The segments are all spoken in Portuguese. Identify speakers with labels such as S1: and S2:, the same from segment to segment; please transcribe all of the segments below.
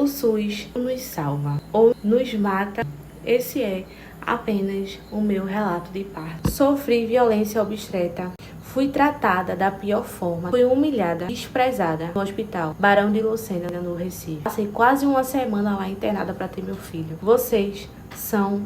S1: O SUS nos salva ou nos mata. Esse é apenas o meu relato de parto. Sofri violência obstétrica. Fui tratada da pior forma. Fui humilhada, desprezada no hospital Barão de Lucena, no Recife. Passei quase uma semana lá internada para ter meu filho. Vocês são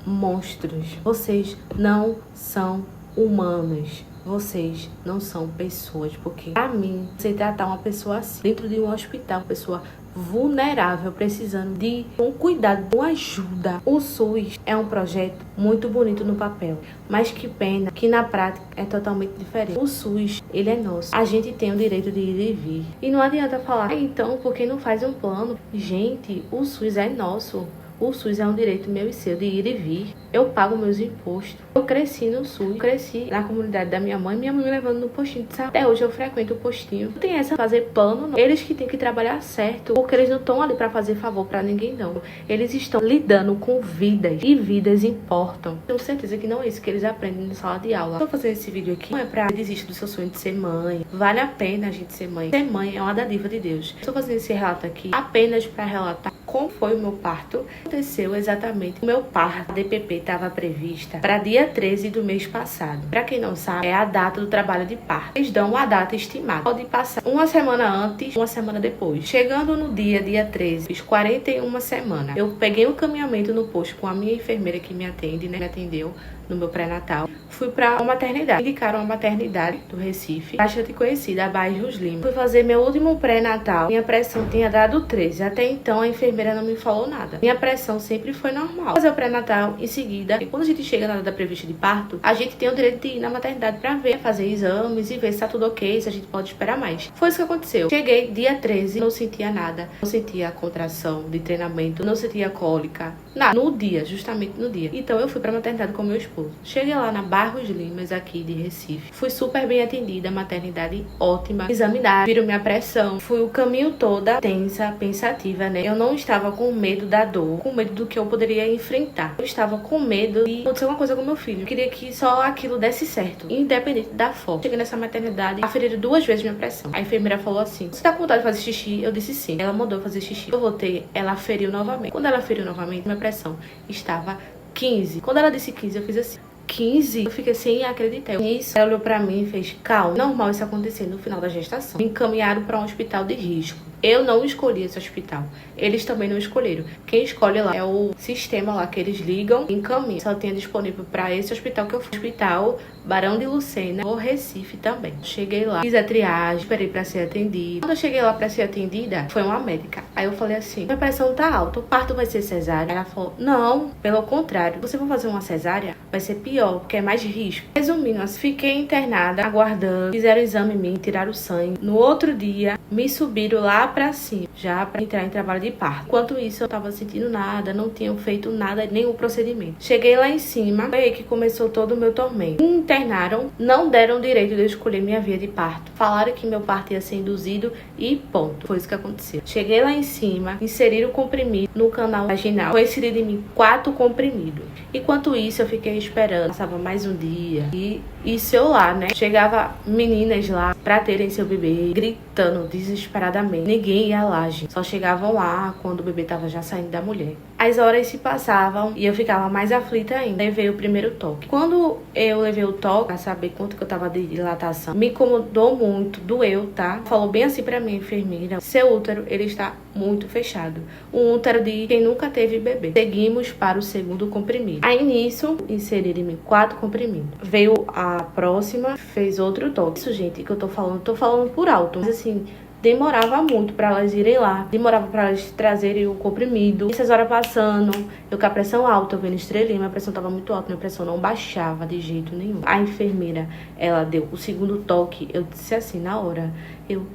S1: monstros. Vocês não são humanos. Vocês não são pessoas, porque pra mim, você tratar uma pessoa assim, dentro de um hospital, uma pessoa vulnerável, precisando de um cuidado, de uma ajuda. O SUS é um projeto muito bonito no papel, mas que pena que na prática é totalmente diferente. O SUS, ele é nosso. A gente tem o direito de ir e vir. E não adianta falar, então, por que não faz um plano? Gente, o SUS é nosso. O SUS é um direito meu e seu de ir e vir. Eu pago meus impostos. Eu cresci no SUS, cresci na comunidade da minha mãe me levando no postinho de saúde. Até hoje eu frequento o postinho. Não tem essa fazer plano, não. Eles que têm que trabalhar certo, porque eles não estão ali para fazer favor para ninguém, não. Eles estão lidando com vidas, e vidas importam. Tenho certeza que não é isso que eles aprendem na sala de aula. Estou fazendo esse vídeo aqui não é para desistir do seu sonho de ser mãe. Vale a pena a gente ser mãe. Ser mãe é uma dádiva de Deus. Estou fazendo esse relato aqui apenas para relatar como foi o meu parto. Aconteceu exatamente. O meu parto, a DPP, estava prevista para dia 13 do mês passado. Para quem não sabe, é a data do trabalho de parto. Eles dão uma data estimada. Pode passar uma semana antes, uma semana depois. Chegando no dia 13, fiz 41 semanas. Eu peguei um caminhamento no posto com a minha enfermeira que me atende, né? Me atendeu no meu pré-natal. Fui pra uma maternidade. Indicaram uma maternidade do Recife, bastante conhecida, a Bairros Lima. Fui fazer meu último pré-natal. Minha pressão tinha dado 13. Até então, a enfermeira não me falou nada. Minha pressão sempre foi normal. Fazer o pré-natal em seguida. E quando a gente chega na data prevista de parto, a gente tem o direito de ir na maternidade pra ver, fazer exames e ver se tá tudo ok, se a gente pode esperar mais. Foi isso que aconteceu. Cheguei dia 13, não sentia nada. Não sentia contração de treinamento, não sentia cólica. Nada. No dia, justamente no dia. Então, eu fui pra maternidade com meu esposo. Cheguei lá na Barros Limas, aqui de Recife. Fui super bem atendida, maternidade ótima. Examinaram, viram minha pressão. Fui o caminho toda tensa, pensativa, né? Eu não estava com medo da dor, com medo do que eu poderia enfrentar. Eu estava com medo de acontecer uma coisa com meu filho. Eu queria que só aquilo desse certo, independente da forma. Cheguei nessa maternidade, aferiram 2 vezes minha pressão. A enfermeira falou assim: você tá com vontade de fazer xixi? Eu disse sim. Ela mandou eu fazer xixi. Eu voltei, ela aferiu novamente. Quando ela aferiu novamente, minha pressão estava 15. Quando ela disse 15, eu fiz assim: 15? Eu fiquei sem acreditar. Isso, ela olhou pra mim e fez: calma, normal isso acontecer no final da gestação. Me encaminharam pra um hospital de risco. Eu não escolhi esse hospital. Eles também não escolheram. Quem escolhe lá é o sistema lá que eles ligam e encaminham. Só tinha disponível pra esse hospital que eu fui. Hospital Barão de Lucena, ou Recife também. Cheguei lá, fiz a triagem, esperei pra ser atendida. Quando eu cheguei lá pra ser atendida, foi uma médica. Aí eu falei assim: minha pressão tá alta, o parto vai ser cesárea? Ela falou: não, pelo contrário, você vai fazer uma cesárea, vai ser pior, porque é mais risco. Resumindo, fiquei internada, aguardando. Fizeram o exame em mim, tiraram o sangue. No outro dia, me subiram lá pra cima, já pra entrar em trabalho de parto. Enquanto isso, eu tava sentindo nada, não tinham feito nada, nenhum procedimento. Cheguei lá em cima, foi aí que começou todo o meu tormento. Me internaram, não deram direito de eu escolher minha via de parto. Falaram que meu parto ia ser induzido e ponto. Foi isso que aconteceu. Cheguei lá em cima, inseriram o comprimido no canal vaginal. Foi inserido em mim 4 comprimidos. Enquanto isso, eu fiquei esperando. Passava mais um dia. E isso eu lá, né? Chegava meninas lá pra terem seu bebê, gritando desesperadamente. Ninguém ia lá, gente. Só chegavam lá quando o bebê tava já saindo da mulher. As horas se passavam e eu ficava mais aflita ainda. Levei o primeiro toque. Quando eu levei o toque, pra saber quanto que eu tava de dilatação, me incomodou muito, doeu, tá? Falou bem assim pra mim, enfermeira: seu útero, ele está muito fechado. Um útero de quem nunca teve bebê. Seguimos para o segundo comprimido. Aí nisso, inseriram em mim 4 comprimidos. Veio a próxima, fez outro toque. Isso, gente, que eu tô falando por alto. Mas assim, demorava muito pra elas irem lá. Demorava pra elas trazerem o comprimido. Essas horas passando, eu com a pressão alta, eu vendo estrelinha, minha pressão tava muito alta, minha pressão não baixava de jeito nenhum. A enfermeira, ela deu o segundo toque, eu disse assim, na hora,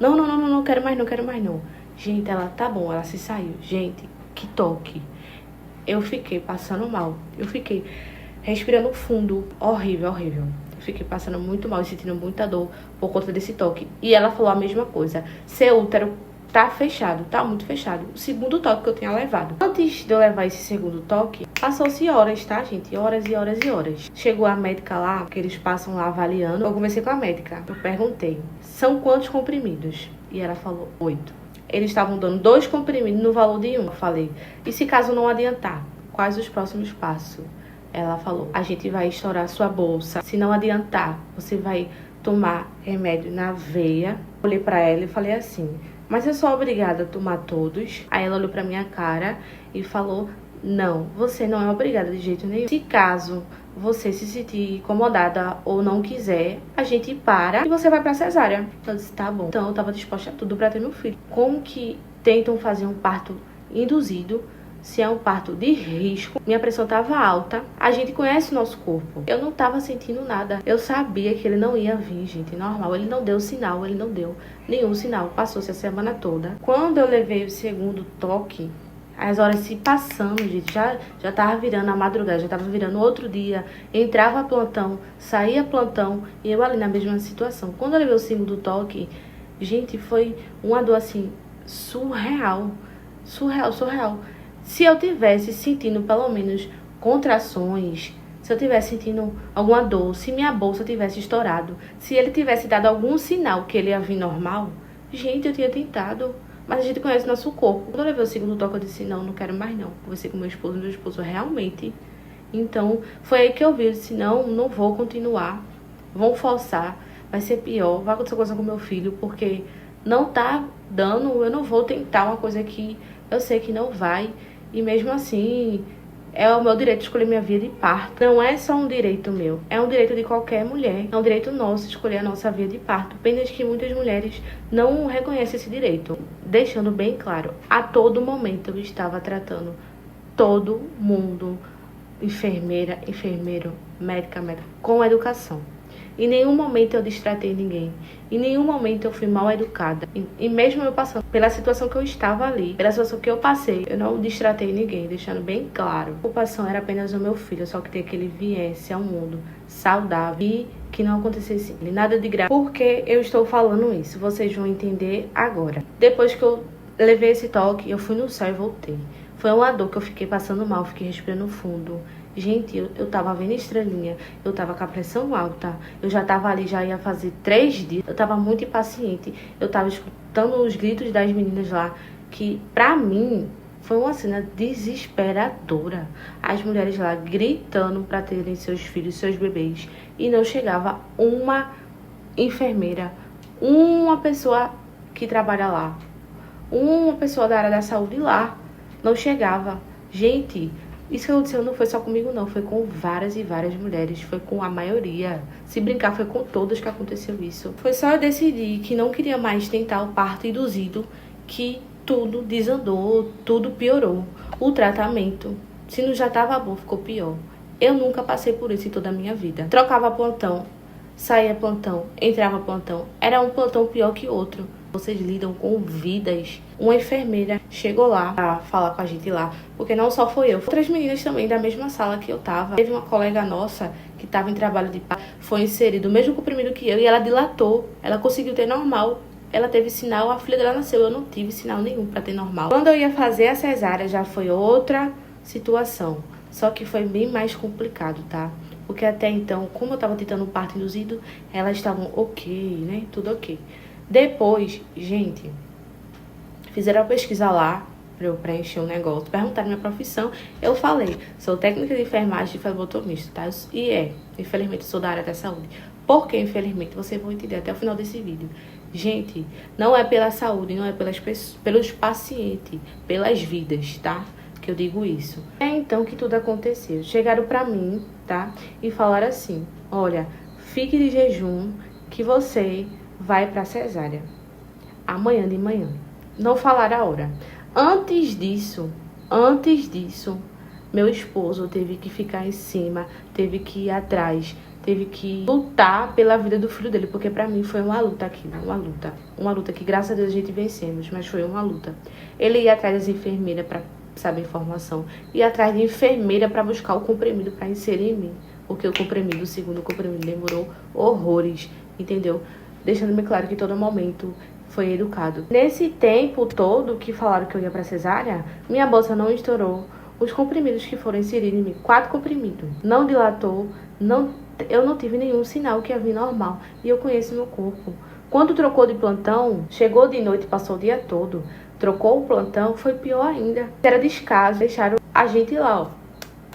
S1: não quero mais não. Gente, ela, tá bom, ela se saiu. Gente, que toque. Eu fiquei passando mal. Eu fiquei respirando fundo. Horrível. Fiquei passando muito mal e sentindo muita dor por conta desse toque. E ela falou a mesma coisa: seu útero tá fechado, tá muito fechado. O segundo toque que eu tinha levado. Antes de eu levar esse segundo toque, passou-se horas, tá, gente? Horas e horas. Chegou a médica lá, que eles passam lá avaliando. Eu conversei com a médica. Eu perguntei: são quantos comprimidos? E ela falou: 8. Eles estavam dando 2 comprimidos no valor de 1. Eu falei, e se caso não adiantar, quais os próximos passos? Ela falou, a gente vai estourar sua bolsa. Se não adiantar, você vai tomar remédio na veia. Olhei pra ela e falei assim, mas eu sou obrigada a tomar todos? Aí ela olhou pra minha cara e falou, não, você não é obrigada de jeito nenhum. Se caso você se sentir incomodada ou não quiser, a gente para e você vai pra cesárea. Eu disse, tá bom. Então eu tava disposta a tudo pra ter meu filho. Como que tentam fazer um parto induzido se é um parto de risco? Minha pressão tava alta. A gente conhece o nosso corpo. Eu não tava sentindo nada. Eu sabia que ele não ia vir, gente, normal. Ele não deu sinal, ele não deu nenhum sinal. Passou-se a semana toda. Quando eu levei o segundo toque, as horas se passando, gente, já tava virando a madrugada, já tava virando outro dia. Entrava plantão, saía plantão e eu ali na mesma situação. Quando eu levei o segundo toque, gente, foi uma dor assim, surreal. Surreal. Se eu tivesse sentindo pelo menos contrações, se eu tivesse sentindo alguma dor, se minha bolsa tivesse estourado, se ele tivesse dado algum sinal que ele ia vir normal, gente, eu tinha tentado. Mas a gente conhece nosso corpo. Quando eu levei o segundo toque, eu disse, não quero mais não. Conversei com meu esposo realmente. Então, foi aí que eu vi, eu disse, não vou continuar. Vão forçar, vai ser pior, vai acontecer coisa com meu filho, porque não tá dando, eu não vou tentar uma coisa que eu sei que não vai. E mesmo assim, é o meu direito de escolher minha via de parto. Não é só um direito meu, é um direito de qualquer mulher. É um direito nosso escolher a nossa via de parto. Apenas que muitas mulheres não reconhecem esse direito. Deixando bem claro, a todo momento eu estava tratando todo mundo, enfermeira, enfermeiro, médica, com educação. Em nenhum momento eu destratei ninguém. Em nenhum momento eu fui mal educada. E mesmo eu passando pela situação que eu estava ali, pela situação que eu passei, eu não destratei ninguém, deixando bem claro. A preocupação era apenas o meu filho, só que queria que ele viesse ao mundo saudável e que não acontecesse nada de grave. Por que eu estou falando isso? Vocês vão entender agora. Depois que eu levei esse toque, eu fui no céu e voltei. Foi uma dor que eu fiquei passando mal, fiquei respirando fundo. Gente, eu tava vendo estrelinha, eu tava com a pressão alta, eu já tava ali, já ia fazer 3 dias, eu tava muito impaciente, eu tava escutando os gritos das meninas lá, que pra mim foi uma cena desesperadora. As mulheres lá gritando pra terem seus filhos, seus bebês, e não chegava uma enfermeira, uma pessoa que trabalha lá, uma pessoa da área da saúde lá, não chegava. Gente, isso que aconteceu não foi só comigo não, foi com várias e várias mulheres, foi com a maioria. Se brincar, foi com todas que aconteceu isso. Foi só eu decidir que não queria mais tentar o parto induzido, que tudo desandou, tudo piorou. O tratamento, se não já estava bom, ficou pior. Eu nunca passei por isso em toda a minha vida. Trocava plantão, saía plantão, entrava plantão. Era um plantão pior que outro. Vocês lidam com vidas. Uma enfermeira chegou lá pra falar com a gente lá, porque não só foi eu, outras meninas também da mesma sala que eu tava. Teve uma colega nossa que tava em trabalho de parto, foi inserido o mesmo comprimido que eu e ela dilatou. Ela conseguiu ter normal. Ela teve sinal, a filha dela nasceu. Eu não tive sinal nenhum pra ter normal. Quando eu ia fazer a cesárea já foi outra situação. Só que foi bem mais complicado, tá? Porque até então, como eu tava tentando um parto induzido, elas estavam ok, né? Tudo ok. Depois, gente, fizeram a pesquisa lá pra eu preencher um negócio, perguntaram minha profissão. Eu falei, sou técnica de enfermagem e flebotomista, tá? E infelizmente, sou da área da saúde. Por que, infelizmente? Vocês vão entender até o final desse vídeo. Gente, não é pela saúde, não é pelos pacientes, pelas vidas, tá? Que eu digo isso. É então que tudo aconteceu. Chegaram pra mim, tá? E falaram assim, olha, fique de jejum que você vai pra cesárea amanhã de manhã. Não falaram a hora. Antes disso, meu esposo teve que ficar em cima, teve que ir atrás, teve que lutar pela vida do filho dele, porque pra mim foi uma luta aquilo, uma luta que graças a Deus a gente vencemos, mas foi uma luta. Ele ia atrás das enfermeiras pra saber informação, ia atrás de enfermeira pra buscar o comprimido pra inserir em mim, porque o segundo comprimido demorou horrores, entendeu? Deixando bem claro que todo momento foi educado. Nesse tempo todo que falaram que eu ia pra cesárea, minha bolsa não estourou. Os comprimidos que foram inseridos em mim, 4 comprimidos, não dilatou, eu não tive nenhum sinal que ia vir normal. E eu conheço meu corpo. Quando trocou de plantão, chegou de noite, passou o dia todo, trocou o plantão, foi pior ainda. Era descaso, deixaram a gente lá, ó.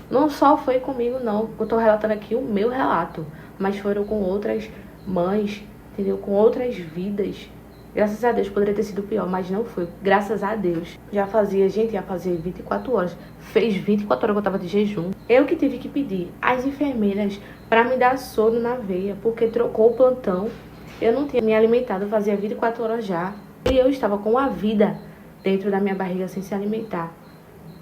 S1: Não só foi comigo, não. Eu tô relatando aqui o meu relato, mas foram com outras mães, entendeu? Com outras vidas. Graças a Deus, poderia ter sido pior, mas não foi. Graças a Deus. Já fazia 24 horas. Fez 24 horas que eu tava de jejum. Eu que tive que pedir às enfermeiras para me dar sono na veia, porque trocou o plantão. Eu não tinha me alimentado, fazia 24 horas já. E eu estava com a vida dentro da minha barriga sem se alimentar.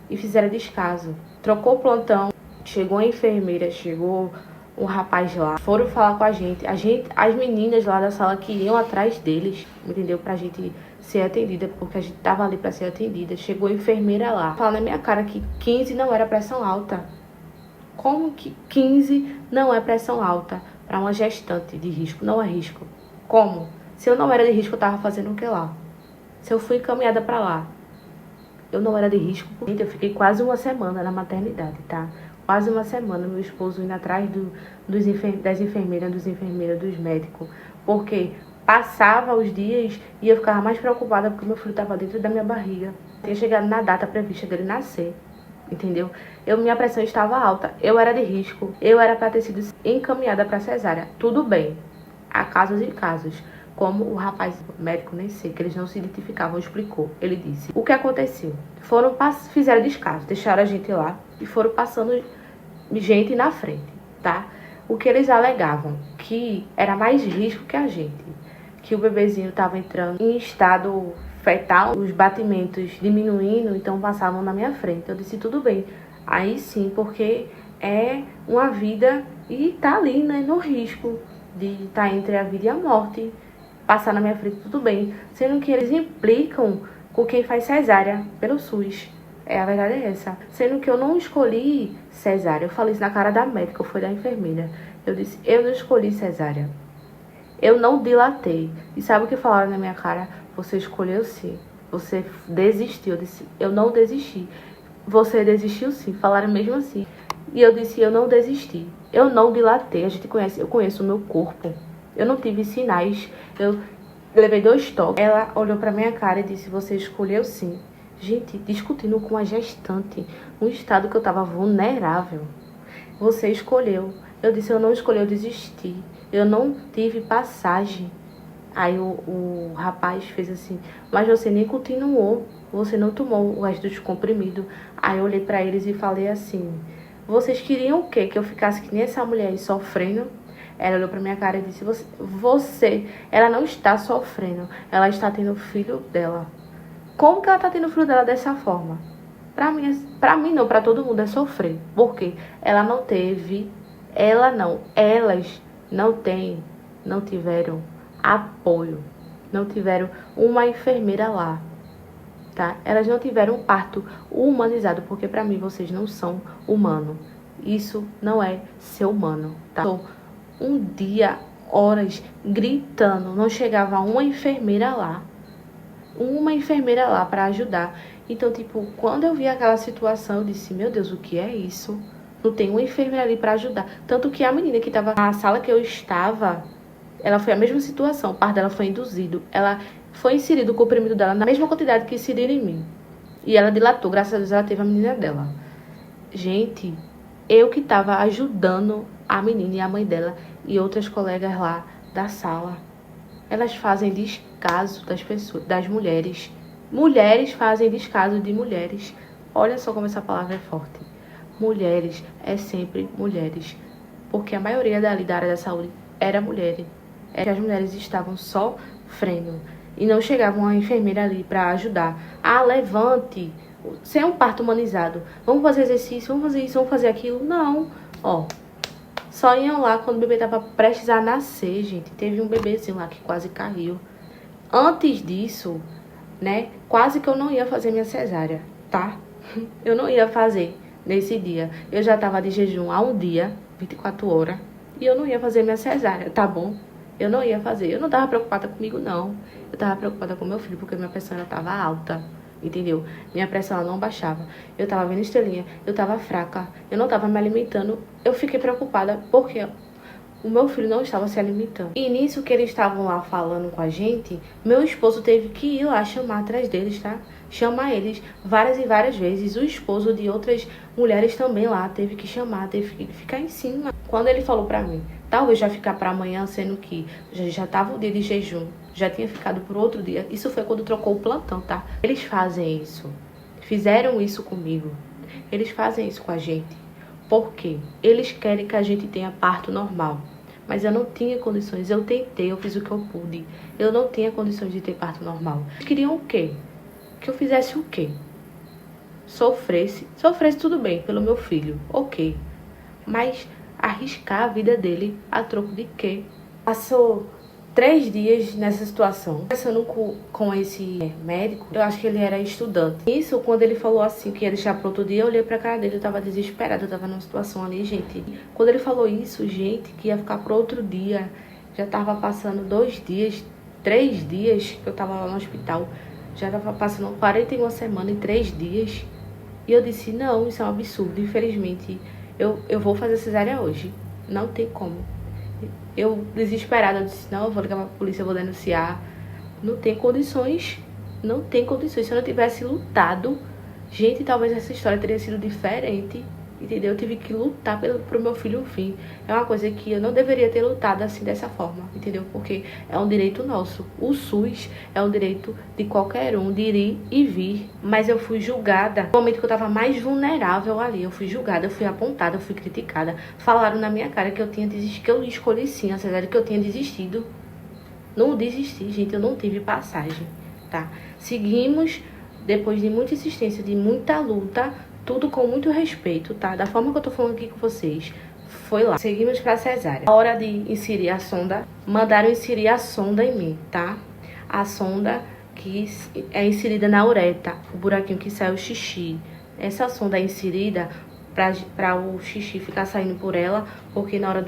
S1: E fizeram descaso. Trocou o plantão, chegou a enfermeira, chegou um rapaz lá, foram falar com a gente, as meninas lá da sala que iam atrás deles, entendeu? Pra gente ser atendida, porque a gente tava ali pra ser atendida. Chegou a enfermeira lá, falando na minha cara que 15 não era pressão alta. Como que 15 não é pressão alta pra uma gestante de risco? Não é risco. Como? Se eu não era de risco, eu tava fazendo o que lá? Se eu fui encaminhada pra lá, eu não era de risco. Eu fiquei quase uma semana na maternidade, tá? Quase uma semana, meu esposo indo atrás das enfermeiras, dos enfermeiros, dos médicos. Porque passava os dias e eu ficava mais preocupada porque meu filho estava dentro da minha barriga. Tinha chegado na data prevista dele nascer, entendeu? Minha pressão estava alta, eu era de risco. Eu era para ter sido encaminhada para cesárea. Tudo bem, há casos e casos. Como o rapaz médico, nem sei, que eles não se identificavam, explicou. Ele disse, o que aconteceu? Fizeram descaso, deixaram a gente lá e foram passando gente na frente, tá? O que eles alegavam, que era mais risco que a gente, que o bebezinho estava entrando em estado fetal, os batimentos diminuindo, então passavam na minha frente. Eu disse, tudo bem. Aí sim, porque é uma vida e tá ali, né, no risco de estar entre a vida e a morte. Passar na minha frente, tudo bem. Sendo que eles implicam com quem faz cesárea pelo SUS. A verdade é essa. Sendo que eu não escolhi cesárea. Eu falei isso na cara da médica, foi da enfermeira. Eu disse, eu não escolhi cesárea. Eu não dilatei. E sabe o que falaram na minha cara? Você escolheu sim. Você desistiu. Eu disse, eu não desisti. Você desistiu sim. Falaram mesmo assim. E eu disse, eu não desisti. Eu não dilatei. Eu conheço o meu corpo. Eu não tive sinais. Eu levei 2 toques. Ela olhou pra minha cara e disse, você escolheu sim. Gente, discutindo com a gestante, um estado que eu tava vulnerável. Você escolheu. Eu disse, eu não escolhi, eu desisti. Eu não tive passagem. Aí o rapaz fez assim, mas você nem continuou. Você não tomou o resto dos comprimidos. Aí eu olhei pra eles e falei assim, vocês queriam o quê? Que eu ficasse que nem essa mulher aí sofrendo? Ela olhou pra minha cara e disse, ela não está sofrendo, ela está tendo o filho dela. Como que ela está tendo o filho dela dessa forma? Pra mim não, pra todo mundo é sofrer. Por quê? Elas não tiveram apoio, não tiveram uma enfermeira lá, tá? Elas não tiveram um parto humanizado, porque pra mim vocês não são humanos. Isso não é ser humano, tá? Um dia, horas, gritando, não chegava uma enfermeira lá para ajudar. Então, tipo, quando eu vi aquela situação, eu disse, meu Deus, o que é isso? Não tem uma enfermeira ali para ajudar. Tanto que a menina que estava na sala que eu estava, ela foi a mesma situação, o parto dela foi induzido. Ela foi inserido o comprimido dela na mesma quantidade que inseriram em mim. E ela dilatou, graças a Deus ela teve a menina dela. Gente, eu que estava ajudando a menina e a mãe dela e outras colegas lá da sala. Elas fazem descaso das pessoas, das mulheres. Mulheres fazem descaso de mulheres. Olha só como essa palavra é forte. Mulheres é sempre mulheres. Porque a maioria da área da saúde era mulher. É que as mulheres estavam sofrendo. E não chegava uma enfermeira ali para ajudar. Ah, levante. Sem um parto humanizado. Vamos fazer exercício, vamos fazer isso, vamos fazer aquilo. Não. Ó. Só iam lá quando o bebê tava prestes a nascer, gente. Teve um bebezinho lá que quase caiu. Antes disso, né, quase que eu não ia fazer minha cesárea, tá? Eu não ia fazer nesse dia. Eu já tava de jejum há um dia, 24 horas, e eu não ia fazer minha cesárea, tá bom? Eu não ia fazer. Eu não tava preocupada comigo, não. Eu tava preocupada com meu filho, porque minha pressão ainda tava alta. Entendeu? Minha pressão ela não baixava. Eu tava vendo estrelinha, eu tava fraca, eu não tava me alimentando. Eu fiquei preocupada porque o meu filho não estava se alimentando. E nisso que eles estavam lá falando com a gente, meu esposo teve que ir lá chamar atrás deles, tá? Chamar eles várias e várias vezes. O esposo de outras mulheres também lá teve que chamar, teve que ficar em cima. Quando ele falou pra mim, talvez já ficar pra amanhã, sendo que já tava o dia de jejum, já tinha ficado por outro dia. Isso foi quando trocou o plantão, tá? Eles fazem isso. Fizeram isso comigo. Eles fazem isso com a gente. Por quê? Eles querem que a gente tenha parto normal. Mas eu não tinha condições. Eu tentei, eu fiz o que eu pude. Eu não tinha condições de ter parto normal. Eles queriam o quê? Que eu fizesse o quê? Sofresse tudo bem pelo meu filho, ok. Mas arriscar a vida dele a troco de quê? Passou 3 dias nessa situação. Conversando com esse médico, eu acho que ele era estudante. Isso, quando ele falou assim, que ia deixar pro outro dia, eu olhei pra cara dele, eu tava desesperada, eu tava numa situação ali, gente. Quando ele falou isso, gente, que ia ficar pro outro dia, já tava passando 2 dias, 3 dias que eu tava lá no hospital. Já tava passando 41 semanas e 3 dias. E eu disse, não, isso é um absurdo. Infelizmente, eu vou fazer cesárea hoje. Não tem como. Eu, desesperada, eu disse, não, eu vou ligar pra polícia, eu vou denunciar. Não tem condições. Não tem condições. Se eu não tivesse lutado, gente, talvez essa história teria sido diferente. Entendeu? Eu tive que lutar pro meu filho vir. É uma coisa que eu não deveria ter lutado assim, dessa forma. Entendeu? Porque é um direito nosso. O SUS é um direito de qualquer um de ir e vir. Mas eu fui julgada. No momento que eu tava mais vulnerável ali, eu fui julgada, eu fui apontada, eu fui criticada. Falaram na minha cara que eu tinha desistido, que eu escolhi sim a cesárea, que eu tinha desistido. Não desisti, gente. Eu não tive passagem, tá? Seguimos, depois de muita insistência, de muita luta, tudo com muito respeito, tá? Da forma que eu tô falando aqui com vocês, foi lá. Seguimos pra cesárea. A hora de inserir a sonda, mandaram inserir a sonda em mim, tá? A sonda que é inserida na uretra, o buraquinho que sai o xixi. Essa sonda é inserida pra o xixi ficar saindo por ela, porque na hora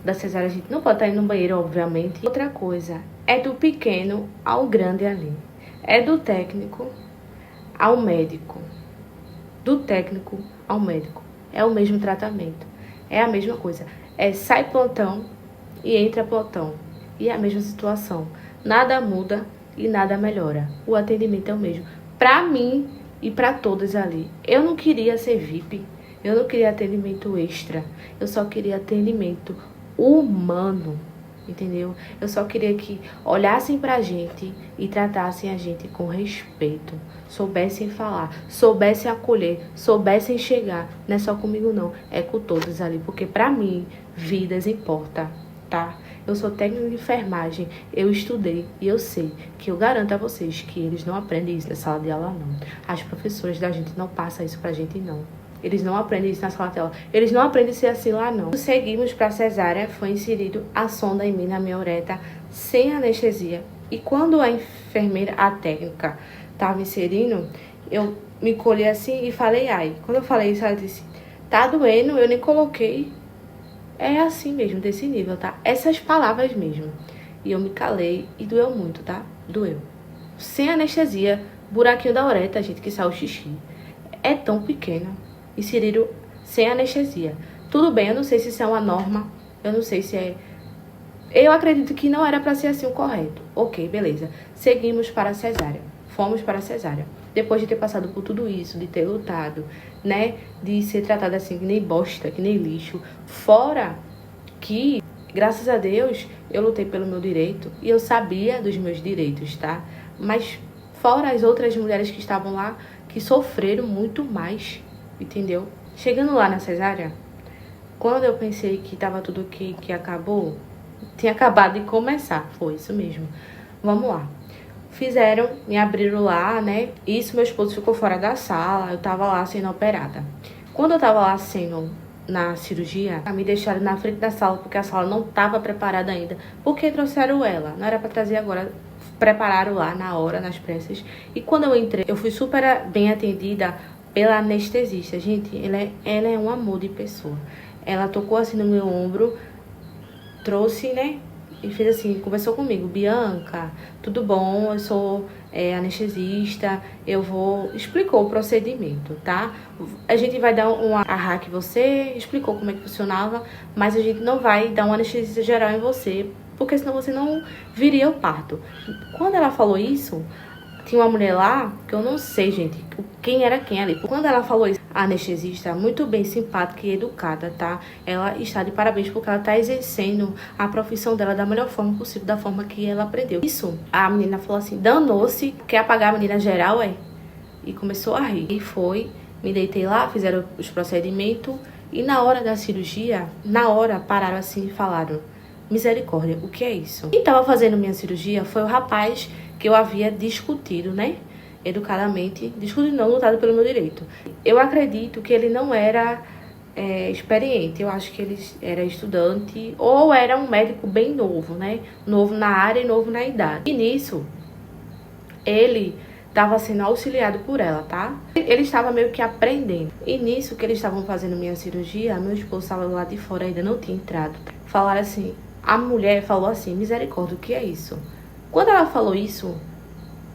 S1: da cesárea a gente não pode estar indo no banheiro, obviamente. Outra coisa, é do pequeno ao grande ali. É do técnico ao médico. Do técnico ao médico. É o mesmo tratamento. É a mesma coisa. Sai plantão e entra plantão. E é a mesma situação. Nada muda e nada melhora. O atendimento é o mesmo. Pra mim e pra todos ali. Eu não queria ser VIP. Eu não queria atendimento extra. Eu só queria atendimento humano. Entendeu? Eu só queria que olhassem pra gente e tratassem a gente com respeito. Soubessem falar, soubessem acolher, soubessem chegar. Não é só comigo não, é com todos ali. Porque pra mim, vidas importa, tá? Eu sou técnica de enfermagem, eu estudei e eu sei que eu garanto a vocês que eles não aprendem isso na sala de aula não. As professoras da gente não passam isso pra gente não. Eles não aprendem isso na sala de aula. Eles não aprendem a ser assim lá, não. Seguimos para cesárea. Foi inserido a sonda em mim, na minha uretra, sem anestesia. E quando a enfermeira, a técnica, estava inserindo, eu me colhi assim e falei, ai. Quando eu falei isso, ela disse, tá doendo, eu nem coloquei. É assim mesmo, desse nível, tá? Essas palavras mesmo. E eu me calei e doeu muito, tá? Doeu. Sem anestesia, buraquinho da uretra, gente, que sai o xixi. É tão pequeno. Inseriram sem anestesia. Tudo bem, eu não sei se isso é uma norma. Eu não sei se é... Eu acredito que não era para ser assim o correto. Ok, beleza. Seguimos para a cesárea. Fomos para a cesárea. Depois de ter passado por tudo isso, de ter lutado, né? De ser tratada assim, que nem bosta, que nem lixo. Fora que, graças a Deus, eu lutei pelo meu direito. E eu sabia dos meus direitos, tá? Mas fora as outras mulheres que estavam lá, que sofreram muito mais. Entendeu? Chegando lá na cesárea, quando eu pensei que tava tudo ok, que acabou, tinha acabado de começar. Foi isso mesmo. Vamos lá. Fizeram, me abriram lá, né? Isso, meu esposo ficou fora da sala, eu tava lá sendo operada. Quando eu tava lá sendo na cirurgia, me deixaram na frente da sala, porque a sala não tava preparada ainda. Porque trouxeram ela, não era pra trazer agora. Prepararam lá na hora, nas pressas. E quando eu entrei, eu fui super bem atendida pela anestesista. Gente, ela é um amor de pessoa. Ela tocou assim no meu ombro, trouxe, né, e fez assim, conversou comigo: Bianca, tudo bom? Eu sou anestesista, explicou o procedimento, tá? A gente vai dar uma hack, você explicou como é que funcionava, mas a gente não vai dar uma anestesia geral em você, porque senão você não viria ao parto. Quando ela falou isso, tinha uma mulher lá, que eu não sei, gente, quem era quem ali. Quando ela falou isso, a anestesista, muito bem simpática e educada, tá? Ela está de parabéns porque ela está exercendo a profissão dela da melhor forma possível, da forma que ela aprendeu. Isso, a menina falou assim, danou-se, quer apagar a menina geral, E começou a rir. E foi, me deitei lá, fizeram os procedimentos, e na hora da cirurgia, pararam assim e falaram: misericórdia, o que é isso? Quem estava fazendo minha cirurgia foi o rapaz que eu havia discutido, né? Educadamente, discutido não, lutado pelo meu direito. Eu acredito que ele não era experiente, eu acho que ele era estudante ou era um médico bem novo, né? Novo na área e novo na idade. E nisso, ele estava sendo auxiliado por ela, tá? Ele estava meio que aprendendo. E nisso que eles estavam fazendo minha cirurgia, meu esposo estava lá de fora, ainda não tinha entrado. Falaram assim, a mulher falou assim: misericórdia, o que é isso? Quando ela falou isso,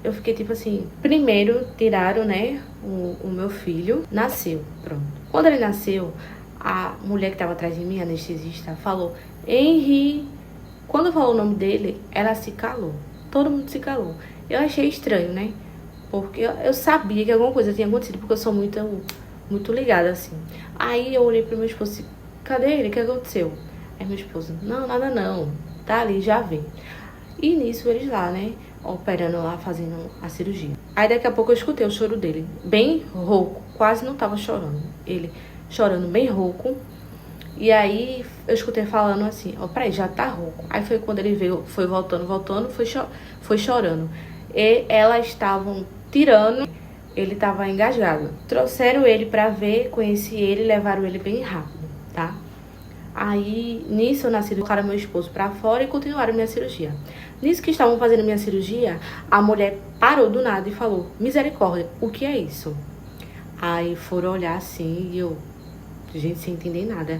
S1: eu fiquei tipo assim, primeiro tiraram, né, o meu filho, nasceu, pronto. Quando ele nasceu, a mulher que estava atrás de mim, a anestesista, falou, Henry. Quando falou o nome dele, ela se calou. Todo mundo se calou. Eu achei estranho, né? Porque eu sabia que alguma coisa tinha acontecido, porque eu sou muito ligada, assim. Aí eu olhei pro meu esposo e disse, cadê ele? O que aconteceu? Aí meu esposo, não, nada não. Tá ali, já vem. E nisso eles lá, né, operando lá, fazendo a cirurgia. Aí daqui a pouco eu escutei o choro dele, bem rouco, quase não tava chorando. Ele chorando bem rouco. E aí eu escutei falando assim, peraí, já tá rouco. Aí foi quando ele veio, foi voltando, foi chorando. E elas estavam tirando, ele tava engasgado. Trouxeram ele pra ver, conheci ele, levaram ele bem rápido, tá? Aí, nisso eu nasci, colocaram meu esposo pra fora e continuaram minha cirurgia. Nisso que estavam fazendo minha cirurgia, a mulher parou do nada e falou, misericórdia, o que é isso? Aí foram olhar assim e eu, gente, sem entender nada.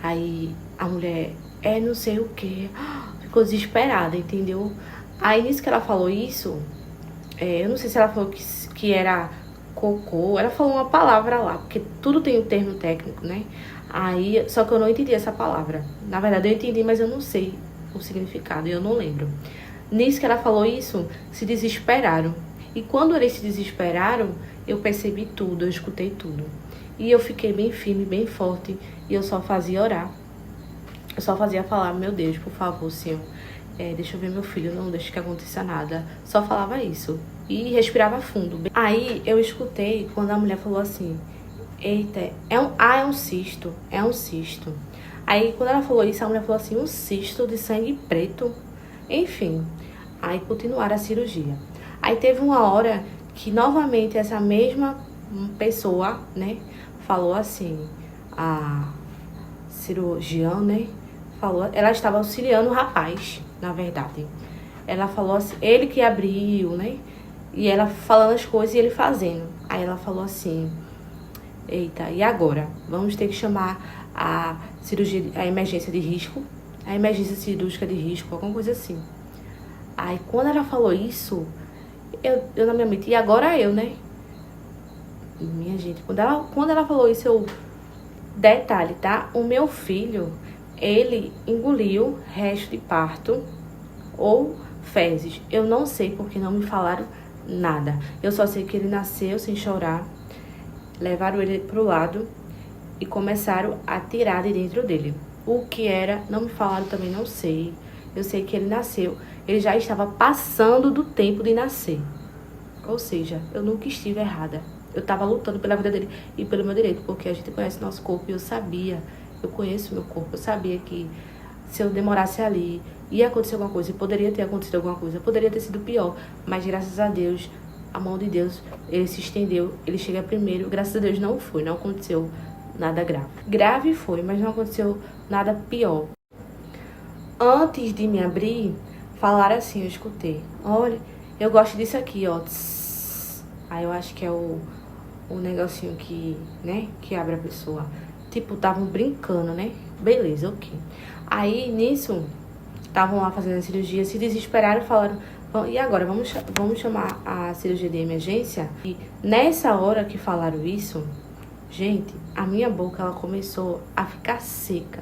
S1: Aí a mulher, não sei o que, ficou desesperada, entendeu? Aí nisso que ela falou isso, eu não sei se ela falou que era cocô, ela falou uma palavra lá, porque tudo tem um termo técnico, né? Aí, só que eu não entendi essa palavra. Na verdade, eu entendi, mas eu não sei o significado, eu não lembro. Nisso que ela falou isso, se desesperaram. E quando eles se desesperaram, eu percebi tudo, eu escutei tudo. E eu fiquei bem firme, bem forte, e eu só fazia orar. Eu só fazia falar, meu Deus, por favor, Senhor, deixa eu ver meu filho, não deixa que aconteça nada. Só falava isso. E respirava fundo. Aí eu escutei quando a mulher falou assim, eita, é um cisto, é um cisto. Aí quando ela falou isso, a mulher falou assim, um cisto de sangue preto. Enfim, aí continuaram a cirurgia. Aí teve uma hora que novamente essa mesma pessoa, né, falou assim, a cirurgiã, né, falou, ela estava auxiliando o rapaz, na verdade. Ela falou assim, ele que abriu, né, e ela falando as coisas e ele fazendo. Aí ela falou assim, eita, e agora? Vamos ter que chamar a cirurgia, a emergência de risco, a emergência cirúrgica de risco, alguma coisa assim. Aí quando ela falou isso, eu na minha mente, e agora eu, né? Minha gente, quando ela falou isso, detalhe, tá? O meu filho, ele engoliu resto de parto ou fezes. Eu não sei porque não me falaram nada. Eu só sei que ele nasceu sem chorar. Levaram ele pro lado e começaram a tirar de dentro dele. O que era, não me falaram também, não sei. Eu sei que ele nasceu, ele já estava passando do tempo de nascer. Ou seja, eu nunca estive errada. Eu estava lutando pela vida dele e pelo meu direito, porque a gente conhece nosso corpo e eu sabia, eu conheço meu corpo, eu sabia que se eu demorasse ali, ia acontecer alguma coisa, e poderia ter acontecido alguma coisa, poderia ter sido pior, mas graças a Deus, a mão de Deus, ele se estendeu, ele chega primeiro, graças a Deus não aconteceu nada grave. Grave foi, mas não aconteceu nada pior. Antes de me abrir, falaram assim, eu escutei, olha, eu gosto disso aqui, ó. Aí eu acho que é o negocinho que, né, que abre a pessoa. Tipo, estavam brincando, né? Beleza, ok. Aí, nisso, estavam lá fazendo a cirurgia, se desesperaram e falaram, e agora, vamos chamar a cirurgia de emergência? E nessa hora que falaram isso, gente, a minha boca, ela começou a ficar seca.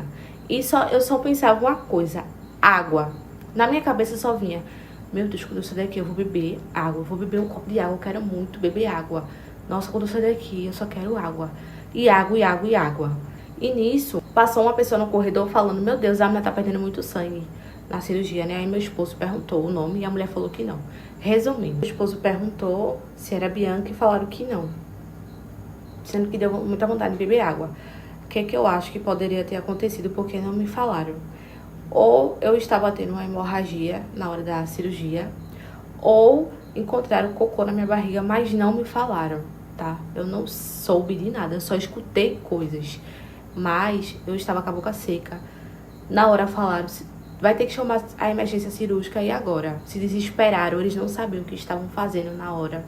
S1: E eu só pensava uma coisa, água. Na minha cabeça só vinha, meu Deus, quando eu sair daqui eu vou beber água, eu vou beber um copo de água, eu quero muito beber água. Nossa, quando eu sair daqui eu só quero água. E água, e água, e água. E nisso, passou uma pessoa no corredor falando, meu Deus, a mulher tá perdendo muito sangue na cirurgia, né? Aí meu esposo perguntou o nome e a mulher falou que não. Resumindo, meu esposo perguntou se era Bianca e falaram que não. Sendo que deu muita vontade de beber água. O que eu acho que poderia ter acontecido porque não me falaram? Ou eu estava tendo uma hemorragia na hora da cirurgia, ou encontraram cocô na minha barriga, mas não me falaram, tá? Eu não soube de nada, eu só escutei coisas. Mas eu estava com a boca seca. Na hora falaram, vai ter que chamar a emergência cirúrgica e agora? Se desesperaram, eles não sabiam o que estavam fazendo na hora.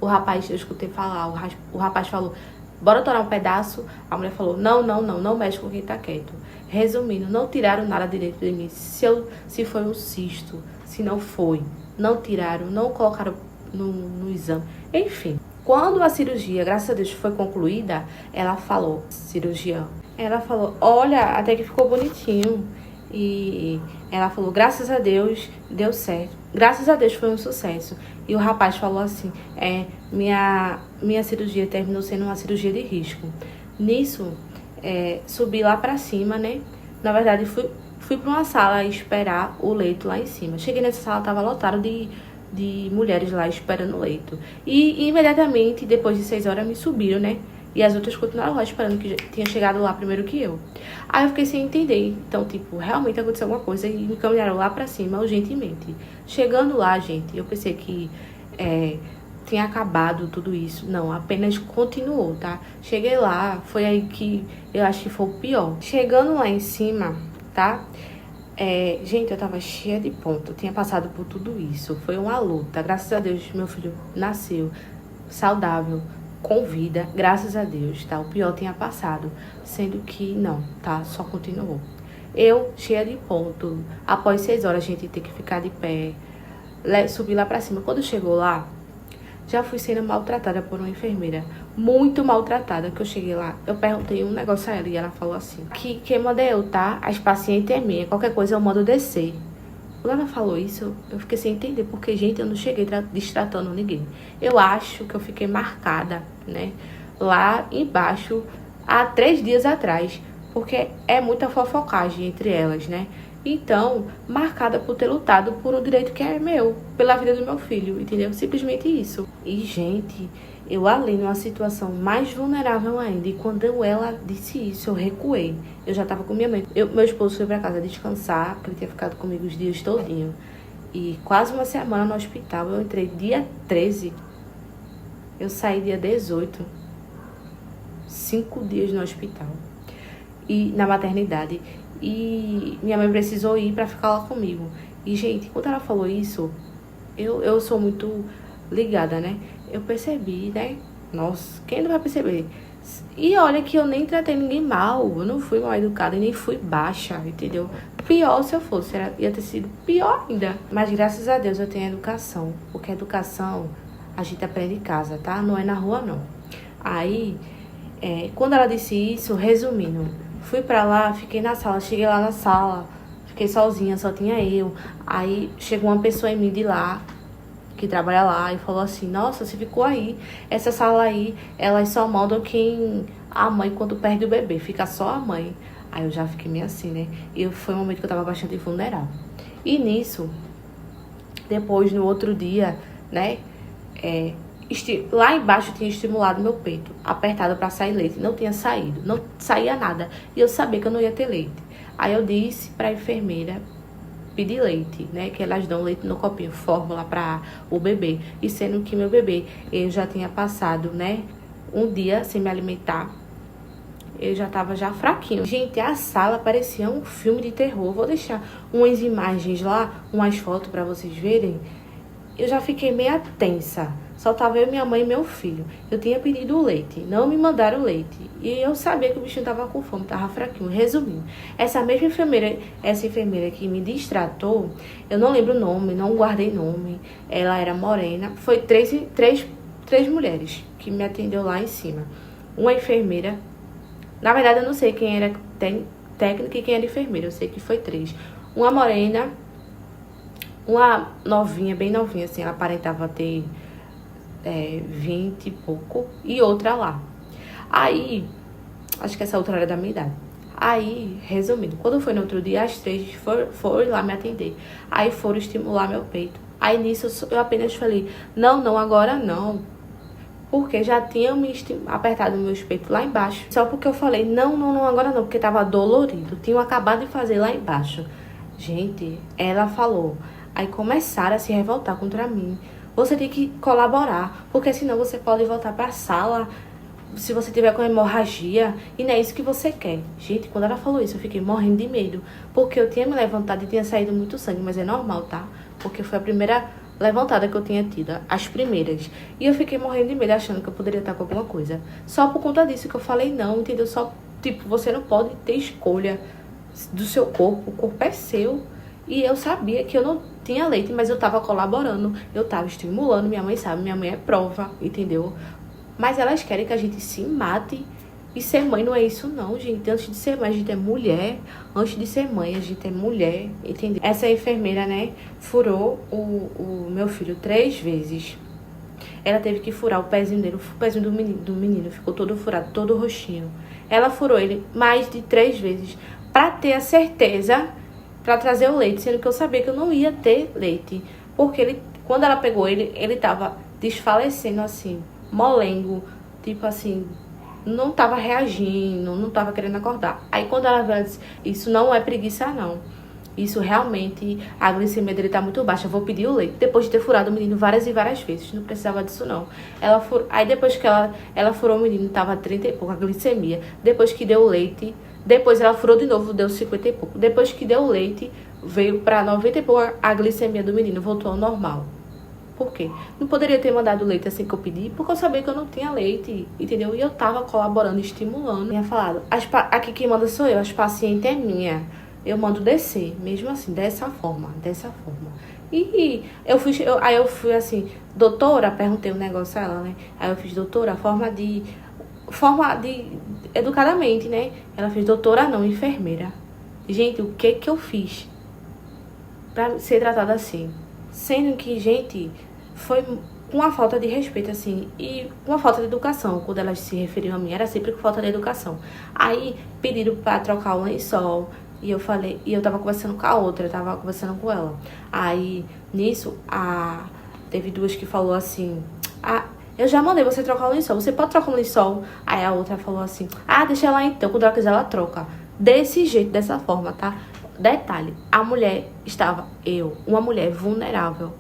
S1: O rapaz, eu escutei falar, o rapaz falou, bora torar um pedaço? A mulher falou, não mexe com quem tá quieto. Resumindo, não tiraram nada de dentro de mim. Se foi um cisto, se não foi. Não tiraram, não colocaram no exame. Enfim, quando a cirurgia, graças a Deus, foi concluída, ela falou, cirurgiã, ela falou, olha, até que ficou bonitinho. E ela falou, graças a Deus, deu certo. Graças a Deus foi um sucesso. E o rapaz falou assim, minha cirurgia terminou sendo uma cirurgia de risco. Nisso, subi lá pra cima, né? Na verdade, fui pra uma sala esperar o leito lá em cima. Cheguei nessa sala, tava lotado de mulheres lá esperando o leito. E imediatamente, depois de 6 horas, me subiram, né? E as outras continuaram lá esperando, que tinha chegado lá primeiro que eu. Aí eu fiquei sem entender. Então, tipo, realmente aconteceu alguma coisa e me encaminharam lá pra cima urgentemente. Chegando lá, gente, eu pensei que tinha acabado tudo isso. Não, apenas continuou, tá? Cheguei lá, foi aí que eu acho que foi o pior. Chegando lá em cima, tá? Gente, eu tava cheia de ponto. Eu tinha passado por tudo isso. Foi uma luta. Graças a Deus, meu filho nasceu saudável, com vida, graças a Deus, tá? O pior tinha passado, sendo que não, tá? Só continuou. Eu, cheia de ponto, após 6 horas a gente tem que ficar de pé, subir lá pra cima. Quando chegou lá, já fui sendo maltratada por uma enfermeira, muito maltratada, que eu cheguei lá, eu perguntei um negócio a ela e ela falou assim, que quem manda é eu, tá? As pacientes é minha, qualquer coisa eu mando descer. Quando ela falou isso, eu fiquei sem entender, porque, gente, eu não cheguei destratando ninguém. Eu acho que eu fiquei marcada, né, lá embaixo, há 3 dias atrás, porque é muita fofocagem entre elas, né. Então, marcada por ter lutado por um direito que é meu, pela vida do meu filho, entendeu? Simplesmente isso. E, gente, eu ali numa situação mais vulnerável ainda, e quando ela disse isso, eu recuei. Eu já tava com minha mãe. Meu esposo foi pra casa descansar, porque ele tinha ficado comigo os dias todinho. E quase uma semana no hospital. Eu entrei dia 13, eu saí dia 18. 5 dias no hospital. E na maternidade. E minha mãe precisou ir pra ficar lá comigo. E, gente, quando ela falou isso, eu sou muito ligada, né? Eu percebi, né? Nossa, quem não vai perceber? E olha que eu nem tratei ninguém mal. Eu não fui mal educada e nem fui baixa, entendeu? Pior se eu fosse, ia ter sido pior ainda. Mas graças a Deus eu tenho educação. Porque educação a gente aprende em casa, tá? Não é na rua, não. Aí, quando ela disse isso, resumindo, fui pra lá, fiquei na sala, cheguei lá na sala, fiquei sozinha, só tinha eu. Aí chegou uma pessoa em mim de lá, que trabalha lá, e falou assim, nossa, você ficou aí, essa sala aí, elas só mandam a mãe quando perde o bebê, fica só a mãe. Aí eu já fiquei meio assim, né? E foi um momento que eu tava bastante vulnerável. E nisso, depois, no outro dia, né, lá embaixo tinha estimulado meu peito, apertado pra sair leite, não tinha saído, não saía nada, e eu sabia que eu não ia ter leite. Aí eu disse pra enfermeira pedir leite, né, que elas dão leite no copinho, fórmula para o bebê, e sendo que meu bebê, eu já tinha passado, né, um dia sem me alimentar, eu já tava fraquinho. Gente, a sala parecia um filme de terror. Vou deixar umas imagens lá, umas fotos para vocês verem. eu já fiquei meio tensa. Só tava eu, minha mãe e meu filho. Eu tinha pedido o leite, não me mandaram o leite. E eu sabia que o bichinho tava com fome, tava fraquinho. Resumindo, essa enfermeira que me distratou, eu não lembro o nome, não guardei nome. Ela era morena. Foi três mulheres que me atendeu lá em cima. Uma enfermeira. Na verdade, eu não sei quem era técnica e quem era enfermeira. Eu sei que foi 3. Uma morena, uma novinha, bem novinha, assim. Ela aparentava ter 20 e pouco. E outra lá. Aí, acho que essa outra era da minha idade. Aí, resumindo, quando foi no outro dia, as 3 foram lá me atender. Aí foram estimular meu peito. Aí nisso eu apenas falei, não, agora não. Porque já tinham me apertado meus peitos lá embaixo. Só porque eu falei, não, agora não. Porque tava dolorido. Tinham acabado de fazer lá embaixo. Gente, ela falou. Aí começaram a se revoltar contra mim. Você tem que colaborar. Porque senão você pode voltar pra sala. Se você tiver com hemorragia. E não é isso que você quer. Gente, quando ela falou isso, eu fiquei morrendo de medo. Porque eu tinha me levantado e tinha saído muito sangue. Mas é normal, tá? Porque foi a primeira levantada que eu tinha tido, as primeiras. E eu fiquei morrendo de medo, achando que eu poderia estar com alguma coisa. Só por conta disso que eu falei não, entendeu? Só, tipo, você não pode ter escolha do seu corpo. O corpo é seu. E eu sabia que eu não tinha leite, mas eu tava colaborando. Eu tava estimulando, minha mãe sabe, minha mãe é prova, entendeu? Mas elas querem que a gente se mate. E ser mãe não é isso não, gente. Antes de ser mãe, a gente é mulher. Antes de ser mãe, a gente é mulher, entendeu? Essa enfermeira, né, furou o meu filho 3 vezes. Ela teve que furar o pezinho dele. O pezinho do menino ficou todo furado, todo roxinho. Ela furou ele mais de 3 vezes. Pra ter a certeza, pra trazer o leite. Sendo que eu sabia que eu não ia ter leite. Porque ele, quando ela pegou ele, ele tava desfalecendo assim, molengo. Tipo assim, não tava reagindo, não tava querendo acordar. Aí quando ela veio, ela disse, isso não é preguiça não. Isso realmente, a glicemia dele tá muito baixa, eu vou pedir o leite. Depois de ter furado o menino várias e várias vezes, não precisava disso não. Aí depois que ela furou o menino, tava 30 e pouco a glicemia. Depois que deu o leite, depois ela furou de novo, deu 50 e pouco. Depois que deu o leite, veio pra 90 e pouco a glicemia do menino, voltou ao normal. Por quê? Não poderia ter mandado leite assim que eu pedi, porque eu sabia que eu não tinha leite, entendeu? E eu tava colaborando, estimulando. Tinha falado, aqui quem manda sou eu, as pacientes é minha. Eu mando descer, mesmo assim, dessa forma. E aí eu fui assim, doutora, perguntei um negócio a ela, né? Aí eu fiz, doutora, forma de educadamente, né? Ela fez, doutora não, enfermeira. Gente, o que eu fiz pra ser tratada assim? Sendo que, gente, foi uma falta de respeito, assim, e uma falta de educação. Quando elas se referiam a mim, era sempre com falta de educação. Aí, pediram pra trocar o lençol, e eu falei, e eu tava conversando com a outra, eu tava conversando com ela. Aí, nisso, teve 2 que falou assim, eu já mandei você trocar o lençol, você pode trocar o lençol? Aí a outra falou assim, deixa ela então, quando ela quiser ela troca. Desse jeito, dessa forma, tá? Detalhe, a mulher estava, uma mulher vulnerável,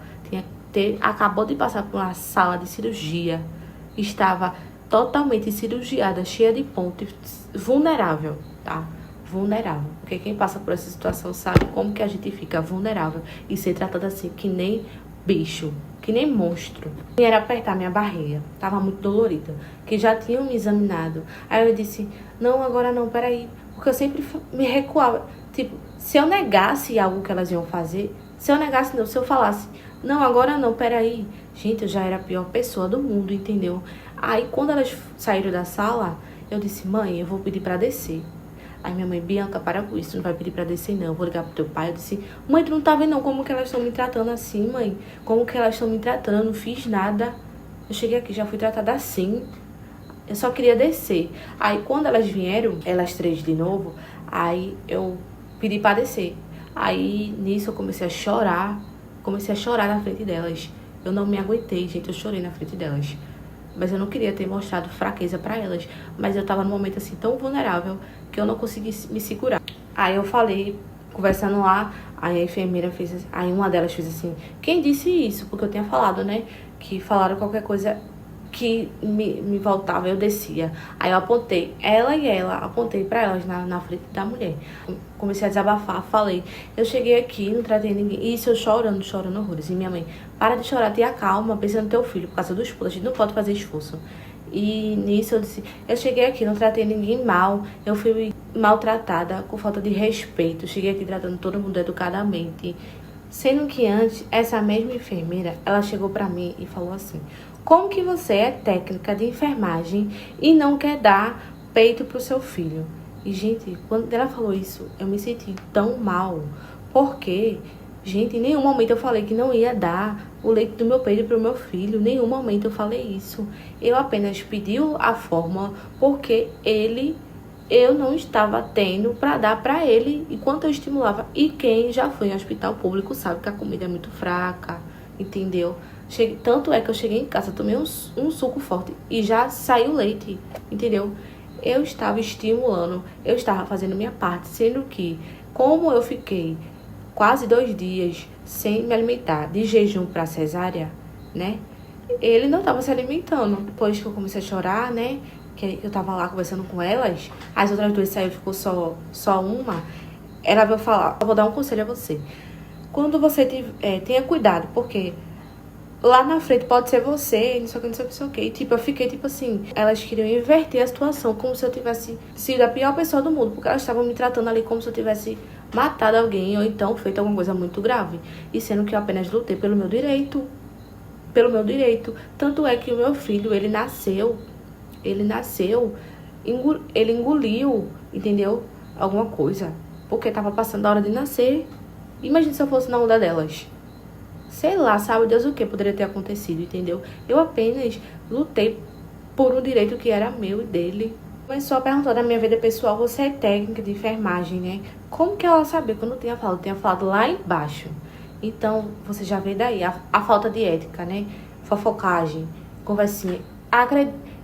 S1: acabou de passar por uma sala de cirurgia, estava totalmente cirurgiada, cheia de pontos, vulnerável, tá? Vulnerável, porque quem passa por essa situação sabe como que a gente fica vulnerável e ser tratada assim, que nem bicho, que nem monstro. E era apertar minha barriga, tava muito dolorida, que já tinham me examinado. Aí eu disse, não, agora não, peraí, porque eu sempre me recuava. Tipo, se eu negasse algo que elas iam fazer, se eu falasse, não, agora não, peraí. Gente, eu já era a pior pessoa do mundo, entendeu? Aí, quando elas saíram da sala, eu disse, mãe, eu vou pedir pra descer. Aí minha mãe, Bianca, para com isso, não vai pedir pra descer não, eu vou ligar pro teu pai. Eu disse, mãe, tu não tá vendo não como que elas estão me tratando assim, mãe? Como que elas estão me tratando? Eu não fiz nada. Eu cheguei aqui, já fui tratada assim. Eu só queria descer. Aí, quando elas vieram, elas 3 de novo, aí eu pedi pra descer. Aí, nisso, eu comecei a chorar. Na frente delas. Eu não me aguentei, gente, eu chorei na frente delas. Mas eu não queria ter mostrado fraqueza pra elas. Mas eu tava num momento, assim, tão vulnerável que eu não consegui me segurar. Aí eu falei, conversando lá, aí a enfermeira fez assim, aí uma delas fez assim, quem disse isso? Porque eu tinha falado, né, que falaram qualquer coisa que me voltava, eu descia. Aí eu apontei apontei pra elas na frente da mulher. Comecei a desabafar, falei. Eu cheguei aqui, não tratei ninguém. Isso eu chorando horrores. E minha mãe, para de chorar, tenha calma, pensa no teu filho, por causa do esforço. A gente não pode fazer esforço. E nisso eu disse, eu cheguei aqui, não tratei ninguém mal. Eu fui maltratada, com falta de respeito. Cheguei aqui tratando todo mundo educadamente. Sendo que antes, essa mesma enfermeira, ela chegou pra mim e falou assim: como que você é técnica de enfermagem e não quer dar peito pro seu filho? E, gente, quando ela falou isso, eu me senti tão mal. Porque, gente, em nenhum momento eu falei que não ia dar o leite do meu peito pro meu filho. Em nenhum momento eu falei isso. Eu apenas pedi a fórmula porque eu não estava tendo para dar para ele enquanto eu estimulava. E quem já foi em hospital público sabe que a comida é muito fraca, entendeu? Tanto é que eu cheguei em casa, tomei um suco forte e já saiu leite, entendeu? Eu estava estimulando, eu estava fazendo minha parte, sendo que, como eu fiquei quase 2 dias sem me alimentar, de jejum para cesárea, né? Ele não estava se alimentando. Depois que eu comecei a chorar, né? Que eu tava lá conversando com elas, as outras 2 saíram, ficou só uma. Ela veio falar, eu vou dar um conselho a você. Quando você tenha cuidado, porque lá na frente pode ser você, não sei o que. Tipo, eu fiquei tipo assim, elas queriam inverter a situação, como se eu tivesse sido a pior pessoa do mundo, porque elas estavam me tratando ali como se eu tivesse matado alguém, ou então feito alguma coisa muito grave. E sendo que eu apenas lutei pelo meu direito. Tanto é que o meu filho, ele nasceu, ele engoliu, entendeu? Alguma coisa, porque tava passando a hora de nascer. Imagina se eu fosse na onda delas. Sei lá, sabe Deus o que poderia ter acontecido, entendeu? Eu apenas lutei por um direito que era meu e dele. Começou a perguntar da minha vida pessoal, você é técnica de enfermagem, né? Como que ela sabia que eu não tinha falado? Eu tinha falado lá embaixo. Então, você já vê daí a falta de ética, né? Fofocagem, conversinha.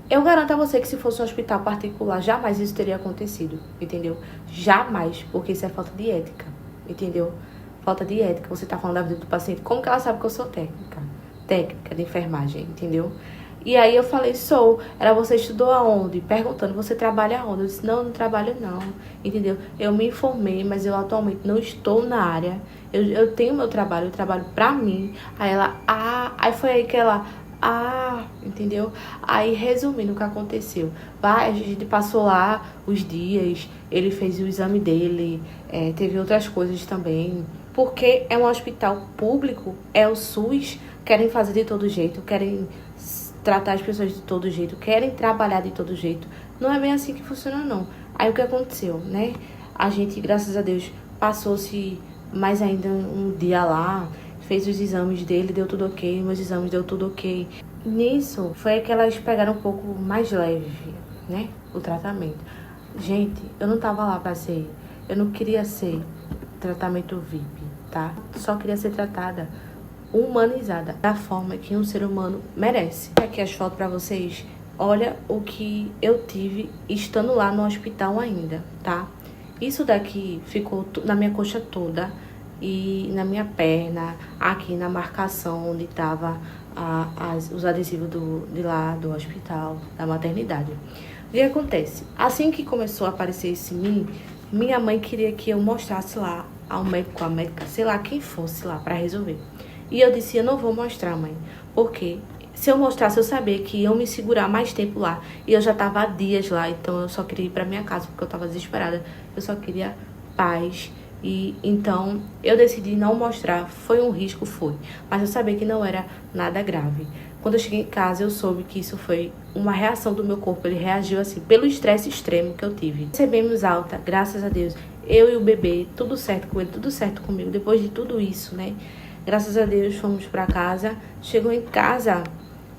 S1: Eu garanto a você que se fosse um hospital particular, jamais isso teria acontecido, entendeu? Jamais, porque isso é falta de ética, entendeu? Falta de ética, você tá falando da vida do paciente. Como que ela sabe que eu sou técnica? Técnica de enfermagem, entendeu? E aí eu falei, sou. Você estudou aonde? Perguntando, você trabalha aonde? Eu disse, não trabalho não, entendeu? Eu me informei, mas eu atualmente não estou na área. Eu tenho meu trabalho, eu trabalho pra mim. Aí ela, aí foi aí que ela, entendeu? Aí, resumindo o que aconteceu. A gente passou lá os dias, ele fez o exame dele, teve outras coisas também. Porque é um hospital público, é o SUS, querem fazer de todo jeito, querem tratar as pessoas de todo jeito, querem trabalhar de todo jeito. Não é bem assim que funciona, não. Aí o que aconteceu, né? A gente, graças a Deus, passou-se mais ainda um dia lá, fez os exames dele, deu tudo ok, meus exames deu tudo ok. Nisso, foi que elas pegaram um pouco mais leve, né? O tratamento. Gente, eu não tava lá pra ser, eu não queria ser tratamento VIP, tá? Só queria ser tratada humanizada, da forma que um ser humano merece. Aqui as fotos pra vocês. Olha o que eu tive estando lá no hospital ainda, tá? Isso daqui ficou na minha coxa toda e na minha perna, aqui na marcação onde tava os adesivos de lá do hospital, da maternidade. O que acontece? Assim que começou a aparecer esse mim, minha mãe queria que eu mostrasse lá ao médico, a médica, sei lá quem fosse lá pra resolver. E eu disse, eu não vou mostrar, mãe, porque se eu mostrasse, eu sabia que iam me segurar mais tempo lá. E eu já tava há dias lá, então eu só queria ir pra minha casa, porque eu tava desesperada. Eu só queria paz. E então eu decidi não mostrar. Foi um risco, foi. Mas eu sabia que não era nada grave. Quando eu cheguei em casa, eu soube que isso foi uma reação do meu corpo. Ele reagiu assim, pelo estresse extremo que eu tive. Recebemos alta, graças a Deus. Eu e o bebê, tudo certo com ele, tudo certo comigo. Depois de tudo isso, né? Graças a Deus, fomos pra casa. Chegou em casa,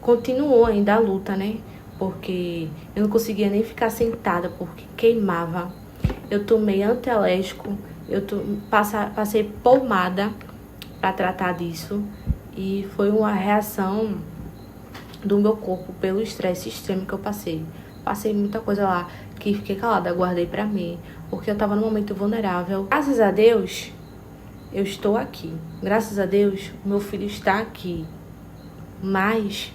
S1: continuou ainda a luta, né? Porque eu não conseguia nem ficar sentada, porque queimava. Eu tomei antialérgico, passei pomada pra tratar disso. E foi uma reação do meu corpo pelo estresse extremo que eu passei. Passei muita coisa lá, que fiquei calada, guardei pra mim. Porque eu tava num momento vulnerável. Graças a Deus, eu estou aqui. Graças a Deus, meu filho está aqui. Mas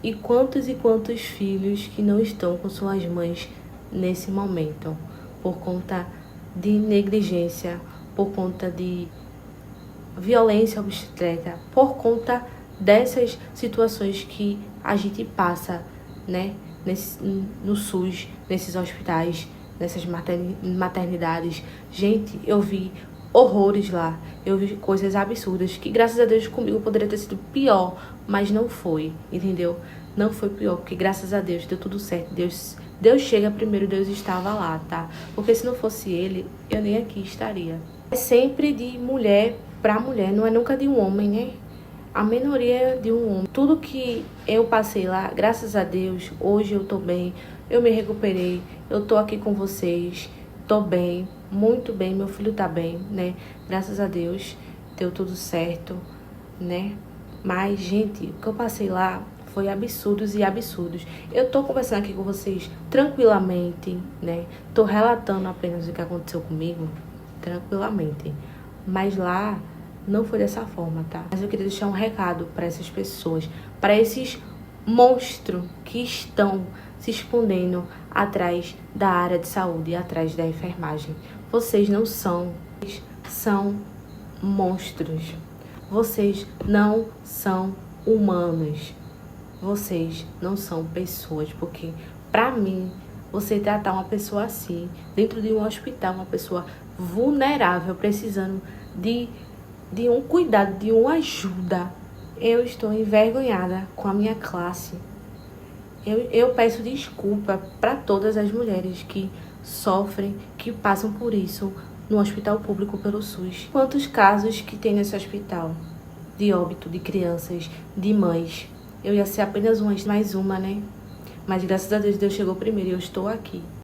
S1: E quantos filhos que não estão com suas mães nesse momento, por conta de negligência, por conta de violência obstétrica, por conta dessas situações que a gente passa, né, no SUS, nesses hospitais, nessas maternidades. Gente, eu vi horrores lá, eu vi coisas absurdas, que graças a Deus comigo poderia ter sido pior, mas não foi, entendeu? Não foi pior, porque graças a Deus deu tudo certo, Deus chega primeiro, Deus estava lá, tá? Porque se não fosse ele, eu nem aqui estaria. É sempre de mulher para mulher, não é nunca de um homem, né? A minoria de um homem. Tudo que eu passei lá, graças a Deus, hoje eu tô bem, eu me recuperei, eu tô aqui com vocês, tô bem, muito bem, meu filho tá bem, né? Graças a Deus, deu tudo certo, né? Mas, gente, o que eu passei lá foi absurdos e absurdos. Eu tô conversando aqui com vocês tranquilamente, né? Tô relatando apenas o que aconteceu comigo, tranquilamente. Mas lá não foi dessa forma, tá? Mas eu queria deixar um recado para essas pessoas, para esses monstros que estão se escondendo atrás da área de saúde e atrás da enfermagem. Vocês não são monstros. Vocês não são humanos. Vocês não são pessoas, porque pra mim, você tratar uma pessoa assim, dentro de um hospital, uma pessoa vulnerável, precisando de um cuidado, de uma ajuda, eu estou envergonhada com a minha classe. Eu peço desculpa para todas as mulheres que sofrem, que passam por isso no hospital público pelo SUS. Quantos casos que tem nesse hospital de óbito de crianças, de mães? Eu ia ser apenas mais uma, né? Mas graças a Deus, Deus chegou primeiro e eu estou aqui.